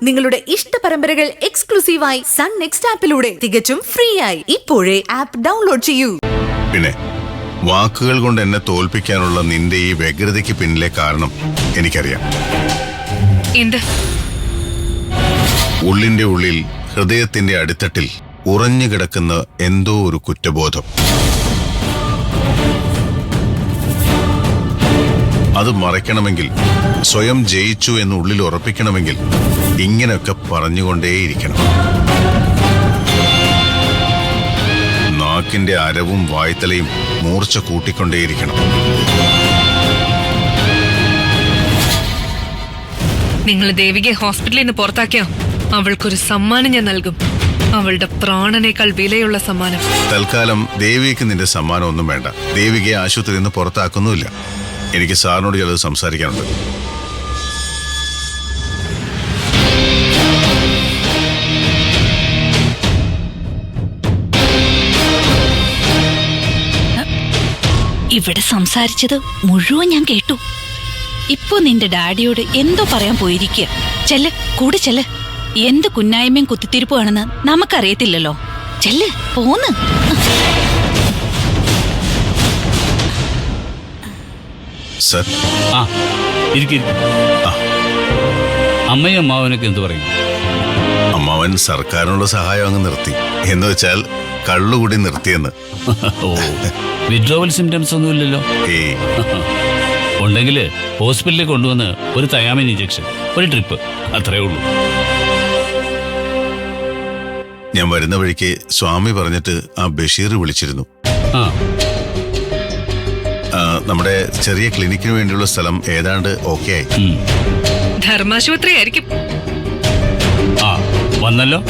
നിങ്ങളുടെ ഇഷ്ട പരമ്പരകൾ എക്സ്ക്ലൂസീവായി സൺ നെക്സ്റ്റ് ആപ്പിലൂടെ തികച്ചും ഫ്രീ ആയി ഇപ്പോഴേ ആപ്പ് ഡൗൺലോഡ് ചെയ്യൂ. പിന്നെ വാക്കുകൾ കൊണ്ട് എന്നെ തോൽപ്പിക്കാനുള്ള നിന്റെ ഈ വ്യഗ്രതയ്ക്ക് പിന്നിലെ കാരണം എനിക്കറിയാം. ഉള്ളിന്റെ ഉള്ളിൽ, ഹൃദയത്തിന്റെ അടിത്തട്ടിൽ ഉറഞ്ഞു കിടക്കുന്ന എന്തോ ഒരു കുറ്റബോധം. അത് മറയ്ക്കണമെങ്കിൽ, സ്വയം ജയിച്ചു എന്ന് ഉള്ളിൽ ഉറപ്പിക്കണമെങ്കിൽ ഇങ്ങനെയൊക്കെ പറഞ്ഞുകൊണ്ടേയിരിക്കണം. നാക്കിന്റെ അരവും വായ്ത്തലയും മൂർച്ച കൂട്ടിക്കൊണ്ടേയിരിക്കണം. നിങ്ങൾ ദേവികയെ ഹോസ്പിറ്റലിൽ നിന്ന് പുറത്താക്കിയോ അവൾക്കൊരു സമ്മാനം ഞാൻ നൽകും. അവളുടെ പ്രാണനേക്കാൾ വിലയുള്ള സമ്മാനം. തൽക്കാലം ദേവിക്ക് നിന്റെ സമ്മാനം ഒന്നും വേണ്ട. ദേവികയെ ആശുപത്രിയിൽ നിന്ന് പുറത്താക്കുന്നുമില്ല. എനിക്ക് സാറിനോട് ചിലത് സംസാരിക്കാനുണ്ട്. ഇവിടെ സംസാരിച്ചത് മുഴുവൻ ഞാൻ കേട്ടു. ഇപ്പൊ നിന്റെ ഡാഡിയോട് എന്തോ പറയാൻ പോയിരിക്കുക. ചെല്ല്, കൂടെ ചെല്ല്. എന്ത് കുന്നായ്മയും കുത്തിത്തിരിപ്പുമാണെന്ന് നമുക്കറിയത്തില്ലല്ലോ. ചെല്ല്, പോന്ന്. സർ, അമ്മയും അമ്മാവനൊക്കെ എന്ത് പറയും? അമ്മാവൻ സർക്കാരിനുള്ള സഹായം അങ്ങ് നിർത്തി. എന്ന് വെച്ചാൽ കള്ളുകൂടി നിർത്തിയെന്ന്. ഓ, വിഡ്രോവൽ സിംറ്റംസ് ഒന്നുമില്ലല്ലോ? ഉണ്ടെങ്കിൽ ഹോസ്പിറ്റലിൽ കൊണ്ടുവന്ന് ഒരു തയാമിൻ ഇഞ്ചക്ഷൻ, ഒരു ട്രിപ്പ്, അത്രേ ഉള്ളൂ. ഞാൻ വരുന്ന വഴിക്ക് സ്വാമി പറഞ്ഞിട്ട് ആ ബഷീർ വിളിച്ചിരുന്നു. നമ്മുടെ ചെറിയ ക്ലിനിക്കിന് വേണ്ടിയുള്ള സ്ഥലം ഏതാണ്ട് ഓക്കെ ആയി. ധർമാശുപത്രി ആയിരിക്കും. വന്നല്ലോ.